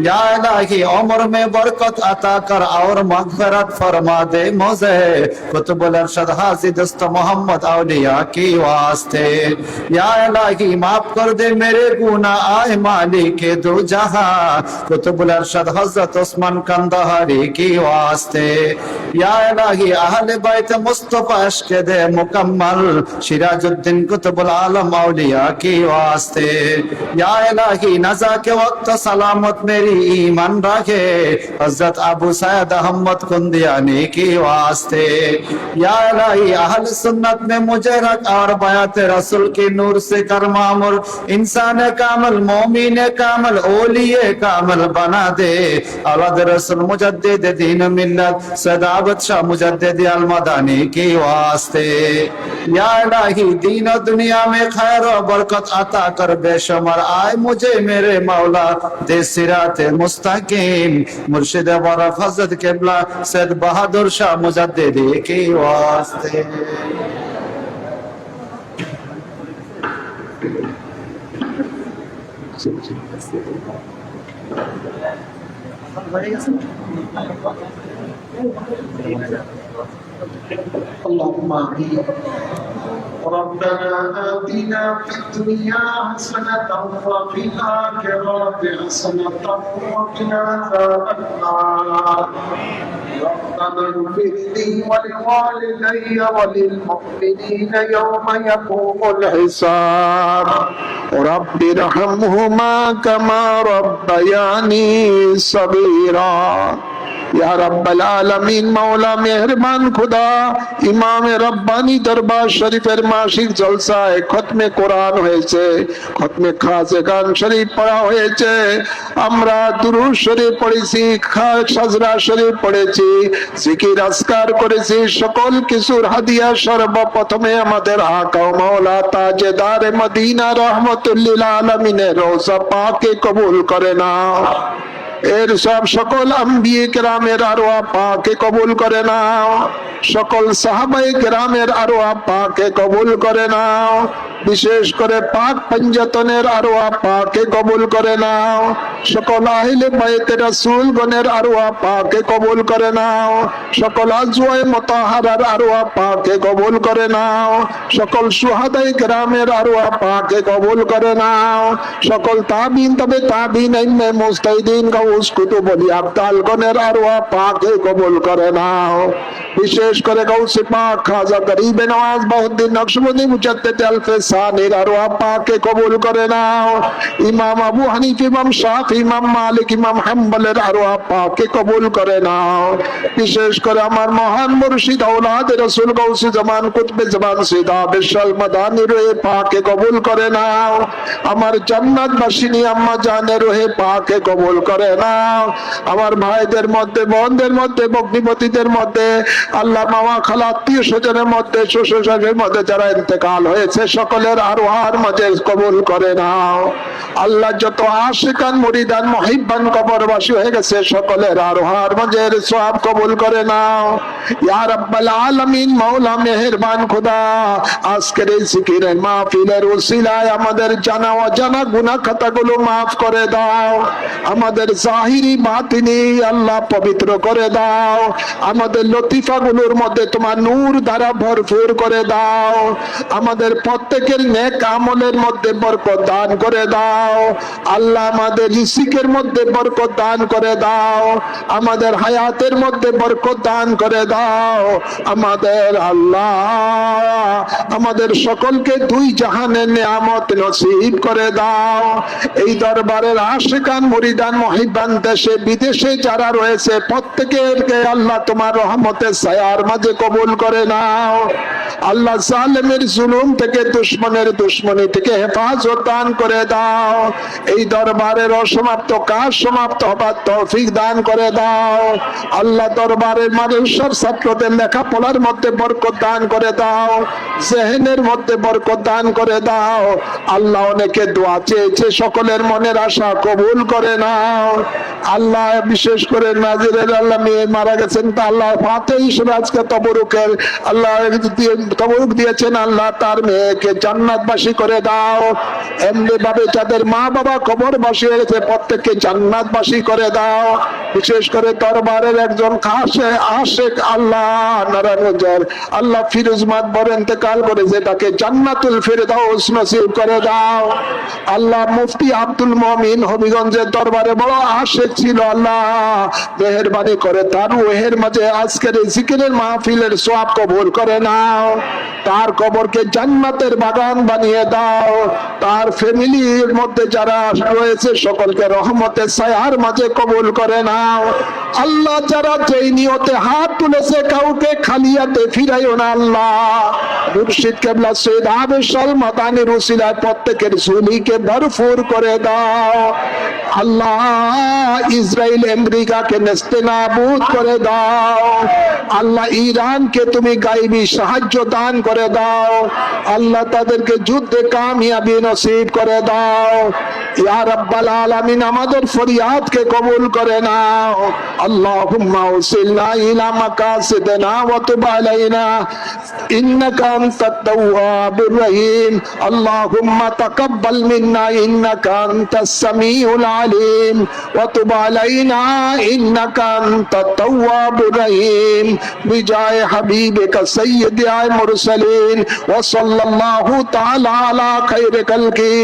या इलाही उम्र में बरकत अता कर और मग़फ़िरत फरमा दे मुझे कुतुबुल अरशद हाजी दोस्त मोहम्मद औलिया की वास्ते। या इलाही माफ कर दे मेरे गुनाह आए मालिक दो जहां कुतुबुल अरशद हजरत उस्मान कंदहारी की वास्ते। या इलाही अहले बैत मुस्तफा इश्क़ दे मुकम्मल सिराजुद्दीन कुतुबुल आलम औलिया की वास्ते। या इलाही नज़ा के वक्त सलामत मेरी ईमान रखे हजरत अबू सैयद अहमद कुंदियानी की वास्ते। या इलाही अहले सुन्नत में मुझे रख और बयात रसूल के नूर से कर मामुर इंसान कामल मोमिन कामल ओलिए कामल बना दे औलाद रसूल मुजद्दिद दीन मिल्लत सदाबत शाह मुजद्दिद अल मदानी की वास्ते। या इलाही दीन और दुनिया में खैर और बरकत अता कर बेशुमार आए मुझे मेरे मौला दे सिरात मुस्तकीम मुर्शिद वरफ हजरत किबला सैयद बहादुर शाह मुजद्दिदी की वास्ते। اللهم آمين ربنا آتنا في الدنيا حسنة وفي الآخرة حسنة وقنا عذاب النار ربنا اغفر لي ولوالدي وللمؤمنين يوم يقوم الحساب رب ارحمهما كما ربياني صغيرا। या रब्बल आलमीन मौला मेहरबान खुदा इमाम रब्बानी दरबार शरीफের মাসিক জলসায় খতমে কোরআন হয়েছে খতমে খাজগান শরীফ পড়া হয়েছে আমরা দুরূদ শরীফ পড়েছি সাজরা শরীফ পড়েছি জিকির আজকার করেছি সকল কিছুর হাদিয়া সর্বপ্রথমে আমাদের আকা ও মাওলা তাজদার মদিনা রহমাতুল লিল আলামিনের রওজা পাকে কবুল করে নাও এর সব সকল আম্বিয়ে কেরামের আরওয়াহ পাকে কবুল করে নাও সকল সাহাবায়ে কেরামের আরওয়াহ পাকে কবুল করে নাও বিশেষ করে পাক পঞ্জতনের আরওয়াহ পাকে কবুল করে নাও সকল আহলে বাইত রাসূলগণের আরওয়াহ পাকে কবুল করে নাও সকল আজওয়ায়ে মুতাহহারার আরওয়াহ পাকে কবুল করে নাও সকল শুহাদায়ে কেরামের আরওয়াহ পাকে কবুল করে নাও সকল তাবিঈন তবে তাবিঈন ইলমে মুজতাহিদিন গাউস কুতুব ওলি আবদালগণের আরওয়াহ পাকে কবুল করে নাও বিশেষ করে গাউসে পাক খাজা গরিবে নওয়াজ বহুদ্দিন নকশবন্দি মুজাদ্দিদ আল-ফিসানির আরওয়াহ পাকে কবুল করে নাও ইমাম আবু হানিফা ইমাম শাফি ইমাম মালিক ইমাম হাম্বলের আরওয়াহ পাকে কবুল করে নাও বিশেষ করে আমার মহান মুর্শিদ আওলাদ রাসূল গাউসে জামান কুতবে জামান সিদা বিশাল মাদানী রূহে পাকে কবুল করে নাও আমার জান্নাত বাসিনী আম্মা জানের রূহে পাকে কবুল করে নাও আমার ভাইদের মধ্যে বোনদের মধ্যে ভগ্নিপতিদের মধ্যে আল্লাহ মামা খালা আত্মীয় স্বজনের মধ্যে শ্বশুর শাশুড়ির মধ্যে যারা ইন্তেকাল হয়েছে সকলে সকলের আরওয়ার মাঝে কবুল করে নাও। আল্লাহ যত আশিকান মুরিদান মুহিব্বান কবরবাসী হয়ে গেছে সকলের আরওয়ার মাঝে সওয়াব কবুল করে নাও ইয়া রাব্বাল আলামিন। মাওলা মেহেরবান খোদা, আজকের এই জিকিরের মাহফিলের উসিলায় আমাদের জানা অজানা গুনাহ খাতাগুলো মাফ করে দাও, আমাদের জাহিরি বাতিনি আল্লাহ পবিত্র করে দাও, আমাদের লতিফাগুলোর মধ্যে তোমার নূর দ্বারা ভরপুর করে দাও, আমাদের প্রত্যেকের নেক আমলের মধ্যে বরকত দান করে দাও আল্লাহ, আমাদের রিজিকের মধ্যে বরকত দান করে দাও, আমাদের হায়াতের মধ্যে বরকত দান করে দাও, আমাদের আল্লাহ আমাদের সকলকে দুই জাহানের নিয়ামত নসিব করে দাও। এই দরবারের আশিকান মুরিদান মুহিব্বান দেশে বিদেশে যারা রয়েছে প্রত্যেকেরকে আল্লাহ তোমার রহমতের ছায়ার মাঝে কবুল করে নাও আল্লাহ। জালেমের জুলুম থেকে দুশমনের দুশমনি থেকে হেফাজত দান করে দাও। এই দরবারের অসমাপ্ত কাজ সমাপ্ত হবার তৌফিক দান করে দাও আল্লাহ। দরবারের মাদ্রাসার ছাত্রদের লেখাপড়ার মধ্যে বরকত দান করে দাও, জেহেনের মধ্যে বরকত দান করে দাও আল্লাহ। অনেকে দোয়া চেয়েছে, সকলের মনের আশা কবুল করে নাও আল্লাহ। বিশেষ করে নাজিরের আল্লাহ মেয়ে মারা গেছেন, তা আল্লাহ ফাতে হিসেবে আজকে তবরুকের আল্লাহ তবরুক দিয়েছেন আল্লাহ, তার মেয়েকে জান্নাতবাসী করে দাও। এমনি ভাবে যাদের মা বাবা কবরবাসী হয়েছে প্রত্যেককে জান্নাতবাসী করে দাও। বিশেষ করে দরবারের একজন খাসে আশেক আল্লাহ নারায়ণগঞ্জের আল্লাহ ফিরোজমাত বড় ইন্তেকাল করেছে, তাকে জান্নাতুল ফিরদাউস নসিব করে দাও আল্লাহ। মুফতি আব্দুল মুমিন হবিগঞ্জের দরবারে বড় আশেক ছিল আল্লাহ, মেহেরবানি করে তার রূহের মাঝে আজকের এই জিকিরের মাহফিলের সওয়াব কবুল করে নাও, তার কবরকে জান্নাতের বাগান বানিয়ে দাও, তার ফ্যামিলির মধ্যে যারা রয়েছে সকলকে রহমতের ছায়ার মাঝে কবুল করে নাও আল্লাহ। যারা যেই নিয়তে হাত তুলেছে কাউকে খালিয়াতে ফিরাইও না আল্লাহ। মুর্শিদ কেবলা সৈয়দ আবেশাল মাদানির উসিলায় প্রত্যেকের ঝুলিকে ভরপুর করে দাও আল্লাহ। ইসরায়েল আমেরিকাকে নেস্তেনাবুদ করে দাও আল্লাহ। ইরানকে তুমি গায়বী সাহায্য দান করে দাও আল্লাহ, তাদেরকে যুদ্ধে কামিয়াবি নসিব করে দাও ইয়া রাব্বাল আলামিন। আমাদের ফরিয়াদকে কবুল করে নাও আল্লাহুম্মা উসিলনা ইলা মাকাসিদিনা ওয়া তুব আলাইনা ইন্নাকা আনতাত তাওয়াবুর রহিম। আল্লাহুম্মা তাকাব্বাল মিন্না ইন্নাকা আনতাস সামিউল আলিম ওয়া তুব আলাইনা ইন্নাকা আনতাত তাওয়াবুর রহিম। বিজায়ে হাবিবিকা সাইয়্যিদিল মুরসালিন ওয়া সাল্লাল্লাহু তাআলা আলা খায়রি খালকি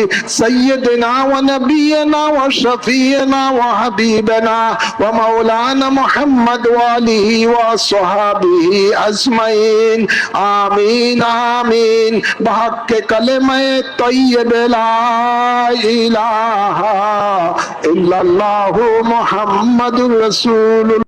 সাইয়্যিদিনা ওয়া নাবিয়িনা ওয়া শাফিয়িনা ওয়া হাবিবিনা ওয়া মাওলানা মুহাম্মদ ওয়া আলিহি ওয়া আসহাবিহি আজমাইন আমিন আমিন। বিহাক্কে কালেমায়ে তাইয়্যিবা লা ইলাহা ইল্লাল্লাহু মুহাম্মাদুর রাসূলুল্লাহ।